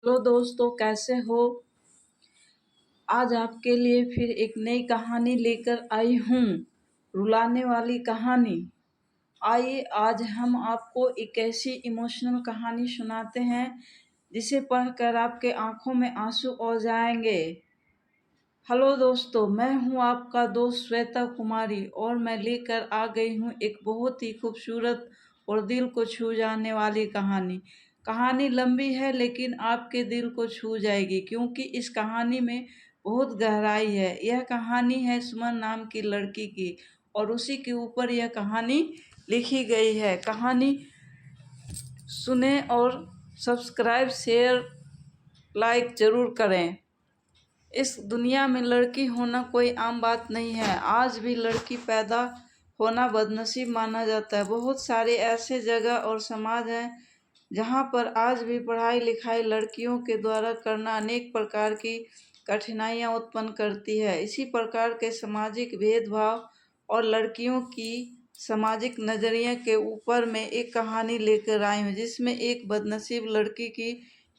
Hello दोस्तों, कैसे हो। आज आपके लिए फिर एक नई कहानी लेकर आई हूँ, रुलाने वाली कहानी। आइए आज हम आपको एक ऐसी इमोशनल कहानी सुनाते हैं जिसे पढ़कर आपके आंखों में आंसू आ जाएंगे। हेलो दोस्तों, मैं हूँ आपका दोस्त श्वेता कुमारी और मैं लेकर आ गई हूँ एक बहुत ही खूबसूरत और दिल को छू जाने वाली कहानी। कहानी लंबी है लेकिन आपके दिल को छू जाएगी क्योंकि इस कहानी में बहुत गहराई है। यह कहानी है सुमन नाम की लड़की की और उसी के ऊपर यह कहानी लिखी गई है। कहानी सुने और सब्सक्राइब, शेयर, लाइक ज़रूर करें। इस दुनिया में लड़की होना कोई आम बात नहीं है। आज भी लड़की पैदा होना बदनसीब माना जाता है। बहुत सारे ऐसे जगह और समाज हैं जहाँ पर आज भी पढ़ाई लिखाई लड़कियों के द्वारा करना अनेक प्रकार की कठिनाइयाँ उत्पन्न करती है। इसी प्रकार के सामाजिक भेदभाव और लड़कियों की सामाजिक नज़रिए के ऊपर मैं एक कहानी लेकर आई हूँ जिसमें एक बदनसीब लड़की की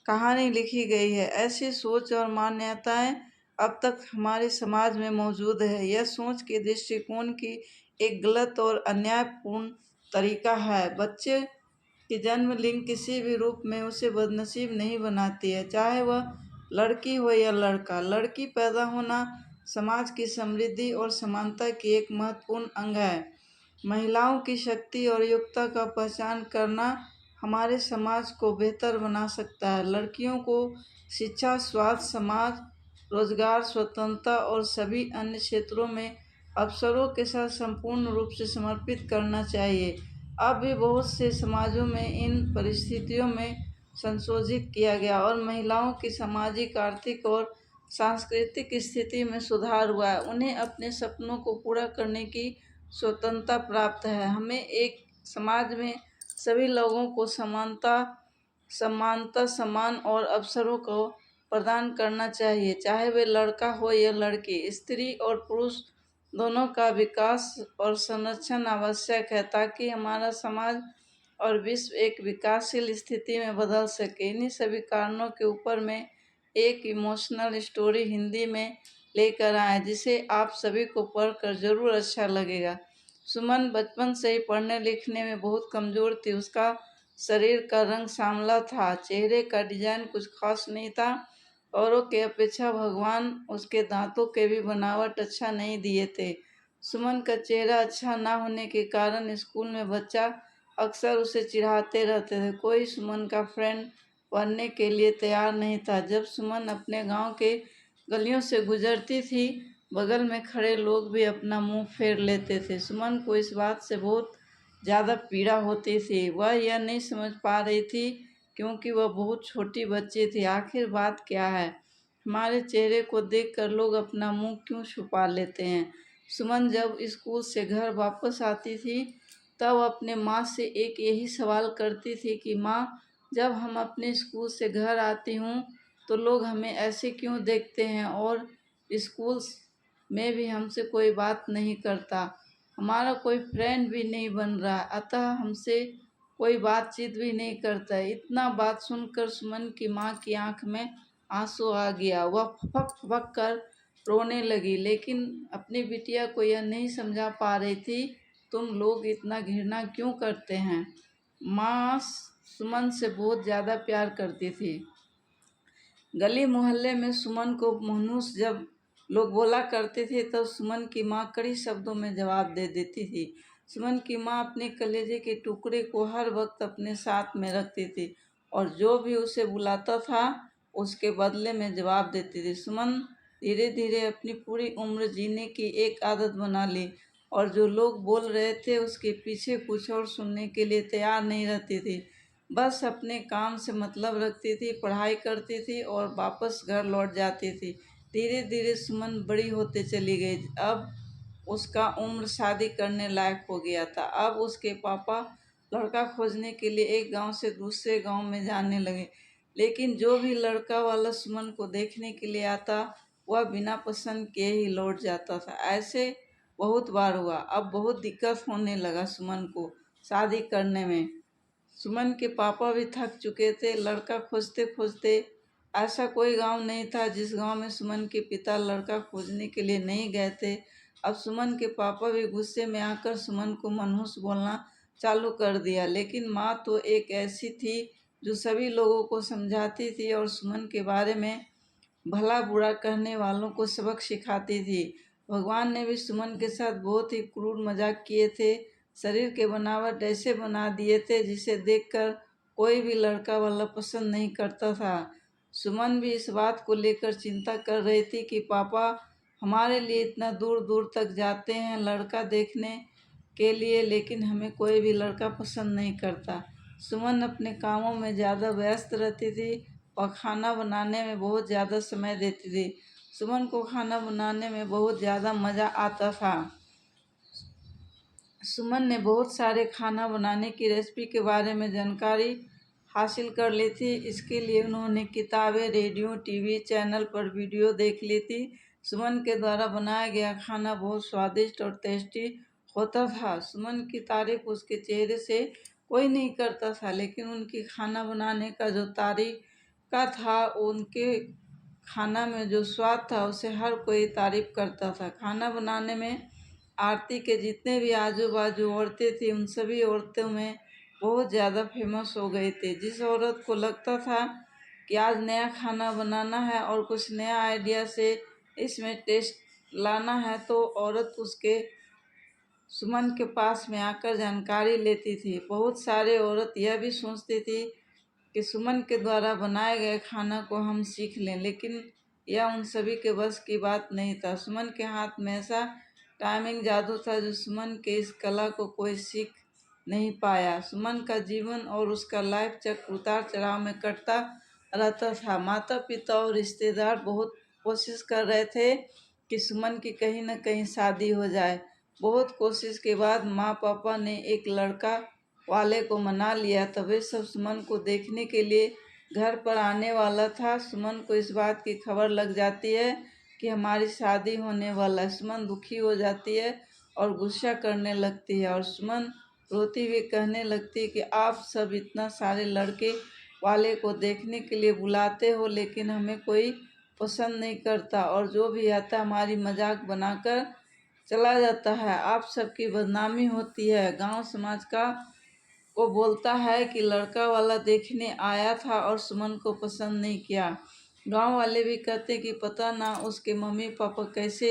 कहानी लिखी गई है। ऐसी सोच और मान्यताएं अब तक हमारे समाज में मौजूद है। यह सोच के दृष्टिकोण की एक गलत और अन्यायपूर्ण तरीका है। बच्चे की जन्म लिंग किसी भी रूप में उसे बदनसीब नहीं बनाती है, चाहे वह लड़की हो या लड़का। लड़की पैदा होना समाज की समृद्धि और समानता की एक महत्वपूर्ण अंग है। महिलाओं की शक्ति और योग्यता का पहचान करना हमारे समाज को बेहतर बना सकता है। लड़कियों को शिक्षा, स्वास्थ्य, समाज, रोजगार, स्वतंत्रता और सभी अन्य क्षेत्रों में अवसरों के साथ संपूर्ण रूप से समर्पित करना चाहिए। अब भी बहुत से समाजों में इन परिस्थितियों में संशोधित किया गया और महिलाओं की सामाजिक, आर्थिक और सांस्कृतिक स्थिति में सुधार हुआ है। उन्हें अपने सपनों को पूरा करने की स्वतंत्रता प्राप्त है। हमें एक समाज में सभी लोगों को समानता, सम्मान और अवसरों को प्रदान करना चाहिए, चाहे वे लड़का हो या लड़की। स्त्री और पुरुष दोनों का विकास और संरक्षण आवश्यक है ताकि हमारा समाज और विश्व एक विकासशील स्थिति में बदल सके। इन्हीं सभी कारणों के ऊपर मैं एक इमोशनल स्टोरी हिंदी में लेकर आए जिसे आप सभी को पढ़कर ज़रूर अच्छा लगेगा। सुमन बचपन से ही पढ़ने लिखने में बहुत कमज़ोर थी। उसका शरीर का रंग सांवला था, चेहरे का डिजाइन कुछ खास नहीं था। औरों के अपेक्षा भगवान उसके दांतों के भी बनावट अच्छा नहीं दिए थे। सुमन का चेहरा अच्छा ना होने के कारण स्कूल में बच्चा अक्सर उसे चिढ़ाते रहते थे। कोई सुमन का फ्रेंड बनने के लिए तैयार नहीं था। जब सुमन अपने गांव के गलियों से गुजरती थी, बगल में खड़े लोग भी अपना मुंह फेर लेते थे। सुमन को इस बात से बहुत ज़्यादा पीड़ा होती थी। वह यह नहीं समझ पा रही थी क्योंकि वह बहुत छोटी बच्ची थी। आखिर बात क्या है, हमारे चेहरे को देखकर लोग अपना मुंह क्यों छुपा लेते हैं। सुमन जब स्कूल से घर वापस आती थी तब अपने माँ से एक यही सवाल करती थी कि माँ, जब हम अपने स्कूल से घर आती हूँ तो लोग हमें ऐसे क्यों देखते हैं और स्कूल में भी हमसे कोई बात नहीं करता। हमारा कोई फ्रेंड भी नहीं बन रहा, अतः हमसे कोई बातचीत भी नहीं करता। इतना बात सुनकर सुमन की माँ की आंख में आंसू आ गया। वह फपक फपक कर रोने लगी, लेकिन अपनी बिटिया को यह नहीं समझा पा रही थी, तुम लोग इतना घृणा क्यों करते हैं। माँ सुमन से बहुत ज़्यादा प्यार करती थी। गली मोहल्ले में सुमन को मनुष्य जब लोग बोला करते थे तब सुमन की माँ कड़ी शब्दों में जवाब दे देती थी। सुमन की माँ अपने कलेजे के टुकड़े को हर वक्त अपने साथ में रखती थी और जो भी उसे बुलाता था उसके बदले में जवाब देती थी। सुमन धीरे धीरे अपनी पूरी उम्र जीने की एक आदत बना ली और जो लोग बोल रहे थे उसके पीछे कुछ और सुनने के लिए तैयार नहीं रहती थी। बस अपने काम से मतलब रखती थी, पढ़ाई करती थी और वापस घर लौट जाती थी। धीरे धीरे सुमन बड़ी होते चली गई। अब उसका उम्र शादी करने लायक हो गया था। अब उसके पापा लड़का खोजने के लिए एक गांव से दूसरे गांव में जाने लगे, लेकिन जो भी लड़का वाला सुमन को देखने के लिए आता वह बिना पसंद किए ही लौट जाता था। ऐसे बहुत बार हुआ। अब बहुत दिक्कत होने लगा सुमन को शादी करने में। सुमन के पापा भी थक चुके थे। लड़का खोजते खोजते ऐसा कोई गांव नहीं था जिस गांव में सुमन के पिता लड़का खोजने के लिए नहीं गए थे। अब सुमन के पापा भी गुस्से में आकर सुमन को मनहूस बोलना चालू कर दिया। लेकिन माँ तो एक ऐसी थी जो सभी लोगों को समझाती थी और सुमन के बारे में भला बुरा कहने वालों को सबक सिखाती थी। भगवान ने भी सुमन के साथ बहुत ही क्रूर मजाक किए थे। शरीर के बनावट ऐसे बना दिए थे जिसे देखकर कोई भी लड़का वाला पसंद नहीं करता था। सुमन भी इस बात को लेकर चिंता कर रही थी कि पापा हमारे लिए इतना दूर दूर तक जाते हैं लड़का देखने के लिए, लेकिन हमें कोई भी लड़का पसंद नहीं करता। सुमन अपने कामों में ज़्यादा व्यस्त रहती थी और खाना बनाने में बहुत ज़्यादा समय देती थी। सुमन को खाना बनाने में बहुत ज़्यादा मज़ा आता था। सुमन ने बहुत सारे खाना बनाने की रेसिपी के बारे में जानकारी हासिल कर ली थी। इसके लिए उन्होंने किताबें, रेडियो, टीवी चैनल पर वीडियो देख ली थी। सुमन के द्वारा बनाया गया खाना बहुत स्वादिष्ट और टेस्टी होता था। सुमन की तारीफ उसके चेहरे से कोई नहीं करता था, लेकिन उनकी खाना बनाने का जो तरीका था, उनके खाना में जो स्वाद था, उसे हर कोई तारीफ करता था। खाना बनाने में आरती के जितने भी आजू बाजू औरतें थी, उन सभी औरतों में बहुत ज़्यादा फेमस हो गए थे। जिस औरत को लगता था कि आज नया खाना बनाना है और कुछ नया आइडिया से इसमें टेस्ट लाना है, तो औरत उसके सुमन के पास में आकर जानकारी लेती थी। बहुत सारे औरत यह भी सोचती थी कि सुमन के द्वारा बनाए गए खाना को हम सीख लें, लेकिन यह उन सभी के बस की बात नहीं था। सुमन के हाथ में ऐसा टाइमिंग जादू था जो सुमन के इस कला को कोई सीख नहीं पाया। सुमन का जीवन और उसका लाइफ चक्र उतार चढ़ाव में कटता रहता था। माता पिता और रिश्तेदार बहुत कोशिश कर रहे थे कि सुमन की कहीं न कहीं शादी हो जाए। बहुत कोशिश के बाद माँ पापा ने एक लड़का वाले को मना लिया। तभी सब सुमन को देखने के लिए घर पर आने वाला था। सुमन को इस बात की खबर लग जाती है कि हमारी शादी होने वाला है। सुमन दुखी हो जाती है और गुस्सा करने लगती है और सुमन रोती हुई कहने लगती है कि आप सब इतना सारे लड़के वाले को देखने के लिए बुलाते हो, लेकिन हमें कोई पसंद नहीं करता और जो भी आता हमारी मजाक बनाकर चला जाता है। आप सबकी बदनामी होती है। गांव समाज का को बोलता है कि लड़का वाला देखने आया था और सुमन को पसंद नहीं किया। गांव वाले भी कहते कि पता ना उसके मम्मी पापा कैसे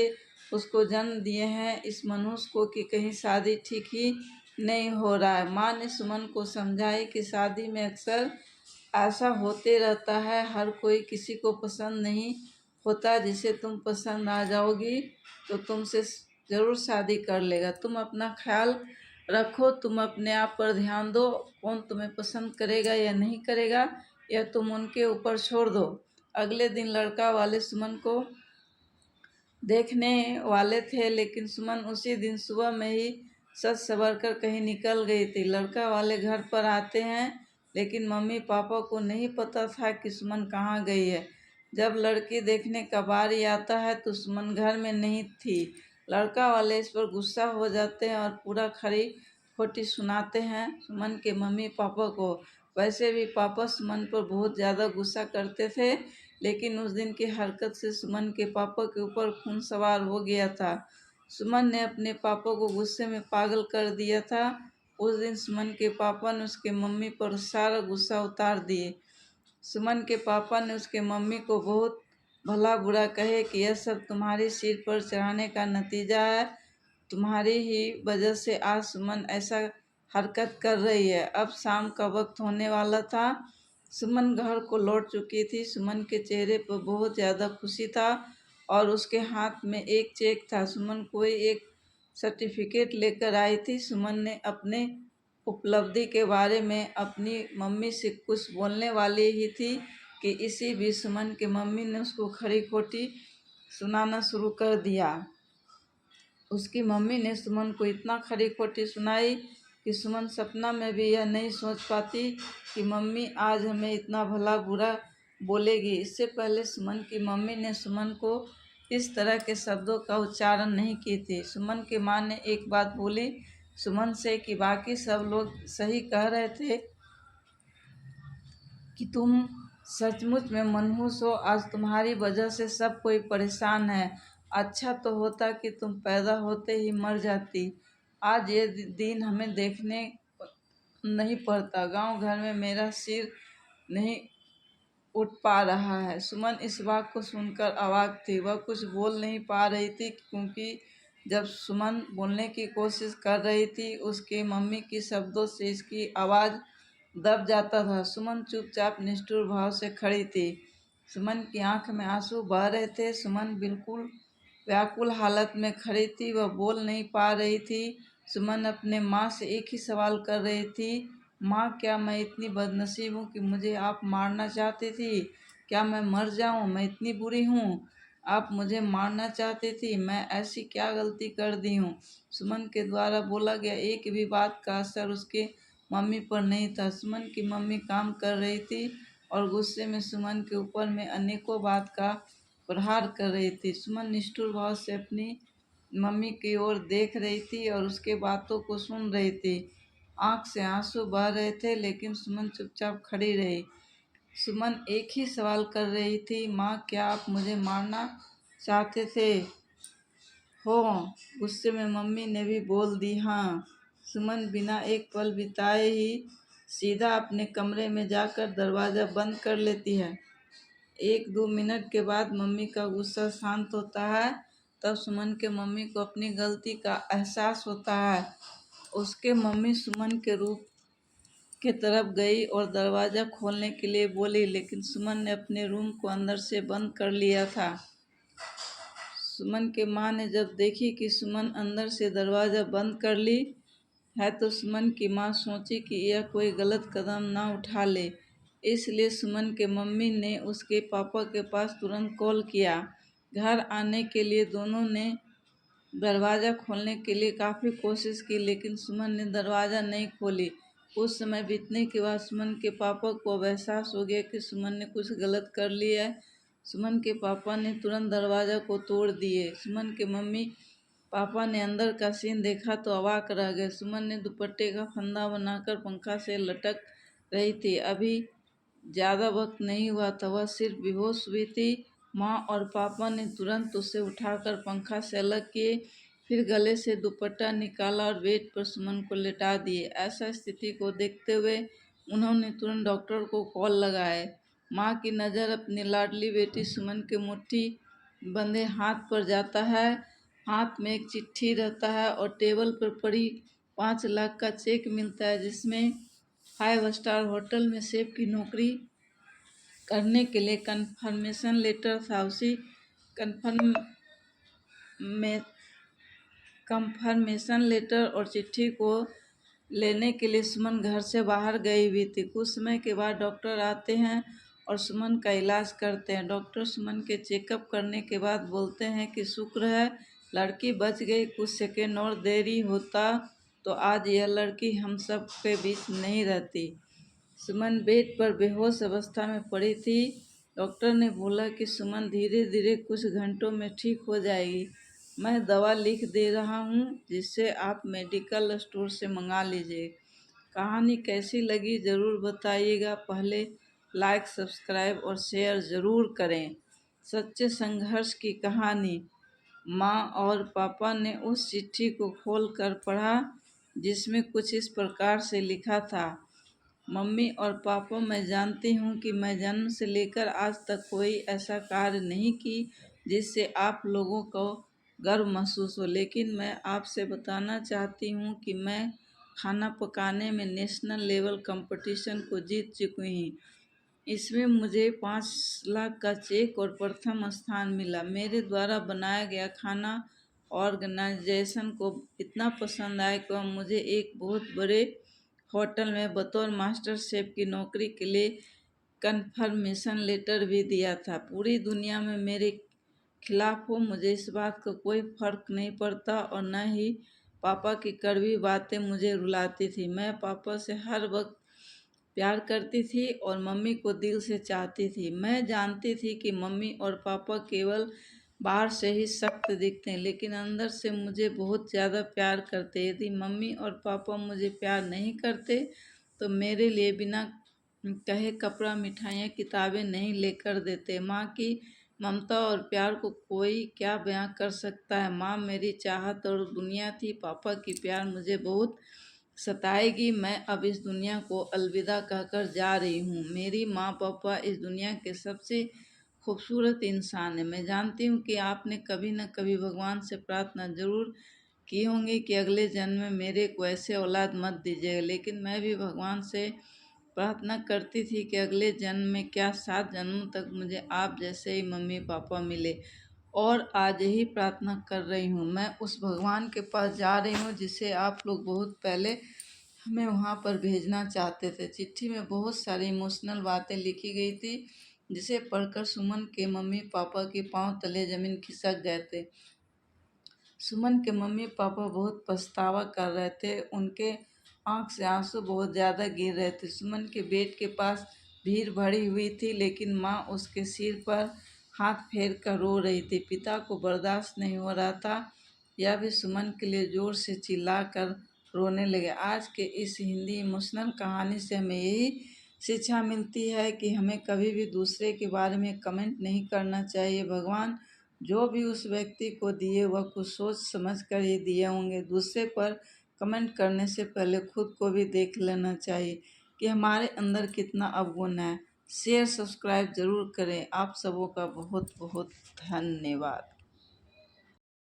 उसको जन्म दिए हैं इस मनुष्य को कि कहीं शादी ठीक ही नहीं हो रहा है। माँ ने सुमन को समझाई कि शादी में अक्सर ऐसा होते रहता है, हर कोई किसी को पसंद नहीं होता। जिसे तुम पसंद आ जाओगी तो तुमसे ज़रूर शादी कर लेगा। तुम अपना ख्याल रखो, तुम अपने आप पर ध्यान दो। कौन तुम्हें पसंद करेगा या नहीं करेगा, यह तुम उनके ऊपर छोड़ दो। अगले दिन लड़का वाले सुमन को देखने वाले थे, लेकिन सुमन उसी दिन सुबह में ही सज संवर कर कहीं निकल गई थी। लड़का वाले घर पर आते हैं, लेकिन मम्मी पापा को नहीं पता था कि सुमन कहाँ गई है। जब लड़की देखने का बारी आता है तो सुमन घर में नहीं थी। लड़का वाले इस पर गुस्सा हो जाते हैं और पूरा खरी खोटी सुनाते हैं सुमन के मम्मी पापा को। वैसे भी पापा सुमन पर बहुत ज़्यादा गुस्सा करते थे, लेकिन उस दिन की हरकत से सुमन के पापा के ऊपर खून सवार हो गया था। सुमन ने अपने पापा को गुस्से में पागल कर दिया था। उस दिन सुमन के पापा ने उसके मम्मी पर सारा गुस्सा उतार दिए। सुमन के पापा ने उसके मम्मी को बहुत भला बुरा कहे कि यह सब तुम्हारे सिर पर चढ़ाने का नतीजा है। तुम्हारी ही वजह से आज सुमन ऐसा हरकत कर रही है। अब शाम का वक्त होने वाला था। सुमन घर को लौट चुकी थी। सुमन के चेहरे पर बहुत ज़्यादा खुशी था और उसके हाथ में एक चेक था। सुमन कोई एक सर्टिफिकेट लेकर आई थी। सुमन ने अपने उपलब्धि के बारे में अपनी मम्मी से कुछ बोलने वाली ही थी कि इसी बीच सुमन के मम्मी ने उसको खरी खोटी सुनाना शुरू कर दिया। उसकी मम्मी ने सुमन को इतना खरी खोटी सुनाई कि सुमन सपना में भी यह नहीं सोच पाती कि मम्मी आज हमें इतना भला बुरा बोलेगी। इससे पहले सुमन की मम्मी ने सुमन को इस तरह के शब्दों का उच्चारण नहीं की थी। सुमन की माँ ने एक बात बोली सुमन से कि बाकी सब लोग सही कह रहे थे कि तुम सचमुच में मनहूस हो, आज तुम्हारी वजह से सब कोई परेशान है। अच्छा तो होता कि तुम पैदा होते ही मर जाती। आज ये दिन हमें देखने नहीं पड़ता। गांव घर में मेरा सिर नहीं उठ पा रहा है। सुमन इस बात को सुनकर अवाक थी। वह कुछ बोल नहीं पा रही थी क्योंकि जब सुमन बोलने की कोशिश कर रही थी उसकी मम्मी की शब्दों से इसकी आवाज़ दब जाता था। सुमन चुपचाप निष्ठुर भाव से खड़ी थी। सुमन की आंख में आंसू बह रहे थे। सुमन बिल्कुल व्याकुल हालत में खड़ी थी। वह बोल नहीं पा रही थी। सुमन अपने माँ से एक ही सवाल कर रही थी, माँ क्या मैं इतनी बदनसीब हूँ कि मुझे आप मारना चाहती थी? क्या मैं मर जाऊँ? मैं इतनी बुरी हूँ? आप मुझे मारना चाहती थी? मैं ऐसी क्या गलती कर दी हूँ? सुमन के द्वारा बोला गया एक भी बात का असर उसके मम्मी पर नहीं था। सुमन की मम्मी काम कर रही थी और गुस्से में सुमन के ऊपर में अनेकों बात का प्रहार कर रही थी। सुमन निष्ठुर भाव से अपनी मम्मी की ओर देख रही थी और उसके बातों को सुन रही थी। आंख से आंसू बह रहे थे लेकिन सुमन चुपचाप खड़ी रही। सुमन एक ही सवाल कर रही थी, माँ क्या आप मुझे मारना चाहते थे? हो? गुस्से में मम्मी ने भी बोल दी, हाँ। सुमन बिना एक पल बिताए ही सीधा अपने कमरे में जाकर दरवाज़ा बंद कर लेती है। 1-2 मिनट के बाद मम्मी का गुस्सा शांत होता है। तब सुमन के मम्मी को अपनी गलती का एहसास होता है। उसके मम्मी सुमन के रूम के तरफ गई और दरवाज़ा खोलने के लिए बोली, लेकिन सुमन ने अपने रूम को अंदर से बंद कर लिया था। सुमन के माँ ने जब देखी कि सुमन अंदर से दरवाज़ा बंद कर ली है तो सुमन की माँ सोची कि यह कोई गलत कदम ना उठा ले। इसलिए सुमन के मम्मी ने उसके पापा के पास तुरंत कॉल किया। घर आने के लिए दोनों ने दरवाज़ा खोलने के लिए काफ़ी कोशिश की लेकिन सुमन ने दरवाज़ा नहीं खोली। कुछ समय बीतने के बाद सुमन के पापा को अब एहसास हो गया कि सुमन ने कुछ गलत कर लिया है। सुमन के पापा ने तुरंत दरवाज़ा को तोड़ दिए। सुमन के मम्मी पापा ने अंदर का सीन देखा तो अवाक रह गए। सुमन ने दुपट्टे का फंदा बनाकर पंखा से लटक रही थी। अभी ज़्यादा वक्त नहीं हुआ था, वह सिर्फ बेहोश हुई थी। माँ और पापा ने तुरंत उसे उठाकर पंखा से अलग किए, फिर गले से दुपट्टा निकाला और बेड पर सुमन को लेटा दिए। ऐसा स्थिति को देखते हुए उन्होंने तुरंत डॉक्टर को कॉल लगाए। माँ की नज़र अपनी लाडली बेटी सुमन के मुट्ठी बंधे हाथ पर जाता है। हाथ में एक चिट्ठी रहता है और टेबल पर पड़ी 5 लाख का चेक मिलता है जिसमें 5 स्टार होटल में शेफ की नौकरी करने के लिए कन्फर्मेशन लेटर था। उसी कन्फर्म में कंफर्मेशन लेटर और चिट्ठी को लेने के लिए सुमन घर से बाहर गई हुई थी। कुछ समय के बाद डॉक्टर आते हैं और सुमन का इलाज करते हैं। डॉक्टर सुमन के चेकअप करने के बाद बोलते हैं कि शुक्र है लड़की बच गई। कुछ सेकेंड और देरी होता तो आज यह लड़की हम सब के बीच नहीं रहती। सुमन बेड पर बेहोश अवस्था में पड़ी थी। डॉक्टर ने बोला कि सुमन धीरे धीरे कुछ घंटों में ठीक हो जाएगी। मैं दवा लिख दे रहा हूँ जिसे आप मेडिकल स्टोर से मंगा लीजिए। कहानी कैसी लगी ज़रूर बताइएगा। पहले लाइक, सब्सक्राइब और शेयर ज़रूर करें। सच्चे संघर्ष की कहानी। माँ और पापा ने उस चिट्ठी को खोल कर पढ़ा जिसमें कुछ इस प्रकार से लिखा था, मम्मी और पापा, मैं जानती हूँ कि मैं जन्म से लेकर आज तक कोई ऐसा कार्य नहीं की जिससे आप लोगों को गर्व महसूस हो, लेकिन मैं आपसे बताना चाहती हूँ कि मैं खाना पकाने में नेशनल लेवल कंपटीशन को जीत चुकी हूँ। इसमें मुझे 5 लाख का चेक और प्रथम स्थान मिला। मेरे द्वारा बनाया गया खाना ऑर्गेनाइजेशन को इतना पसंद आया कि वह मुझे एक बहुत बड़े होटल में बतौर मास्टर शेफ की नौकरी के लिए कन्फर्मेशन लेटर भी दिया था। पूरी दुनिया में मेरे खिलाफ हो, मुझे इस बात का कोई फर्क नहीं पड़ता और न ही पापा की कड़वी बातें मुझे रुलाती थी। मैं पापा से हर वक्त प्यार करती थी और मम्मी को दिल से चाहती थी। मैं जानती थी कि मम्मी और पापा केवल बाहर से ही सख्त दिखते हैं लेकिन अंदर से मुझे बहुत ज़्यादा प्यार करते। यदि मम्मी और पापा मुझे प्यार नहीं करते तो मेरे लिए बिना कहे कपड़ा मिठाइयाँ किताबें नहीं लेकर देते। माँ की ममता और प्यार को कोई क्या बयां कर सकता है। माँ मेरी चाहत और दुनिया थी, पापा की प्यार मुझे बहुत सताएगी। मैं अब इस दुनिया को अलविदा कहकर जा रही हूँ। मेरी माँ पापा इस दुनिया के सबसे खूबसूरत इंसान है। मैं जानती हूँ कि आपने कभी न कभी भगवान से प्रार्थना जरूर की होंगी कि अगले जन्म में मेरे को ऐसे औलाद मत दीजिएगा, लेकिन मैं भी भगवान से प्रार्थना करती थी कि अगले जन्म में क्या 7 जन्मों तक मुझे आप जैसे ही मम्मी पापा मिले, और आज यही प्रार्थना कर रही हूँ। मैं उस भगवान के पास जा रही हूँ जिसे आप लोग बहुत पहले हमें वहाँ पर भेजना चाहते थे। चिट्ठी में बहुत सारी इमोशनल बातें लिखी गई थी, जिसे पढ़कर सुमन के मम्मी पापा के पांव तले जमीन खिसक गए थे। सुमन के मम्मी पापा बहुत पछतावा कर रहे थे। उनके आंख से आंसू बहुत ज़्यादा गिर रहे थे। सुमन के बेड के पास भीड़ भरी हुई थी, लेकिन माँ उसके सिर पर हाथ फेर कर रो रही थी। पिता को बर्दाश्त नहीं हो रहा था, यह भी सुमन के लिए जोर से चिल्ला कर रोने लगे। आज के इस हिंदी इमोशनल कहानी से हमें यही शिक्षा मिलती है कि हमें कभी भी दूसरे के बारे में कमेंट नहीं करना चाहिए। भगवान जो भी उस व्यक्ति को दिए वह कुछ सोच समझ कर ही दिए होंगे। दूसरे पर कमेंट करने से पहले खुद को भी देख लेना चाहिए कि हमारे अंदर कितना अवगुण है। शेयर सब्सक्राइब जरूर करें। आप सबों का बहुत बहुत धन्यवाद।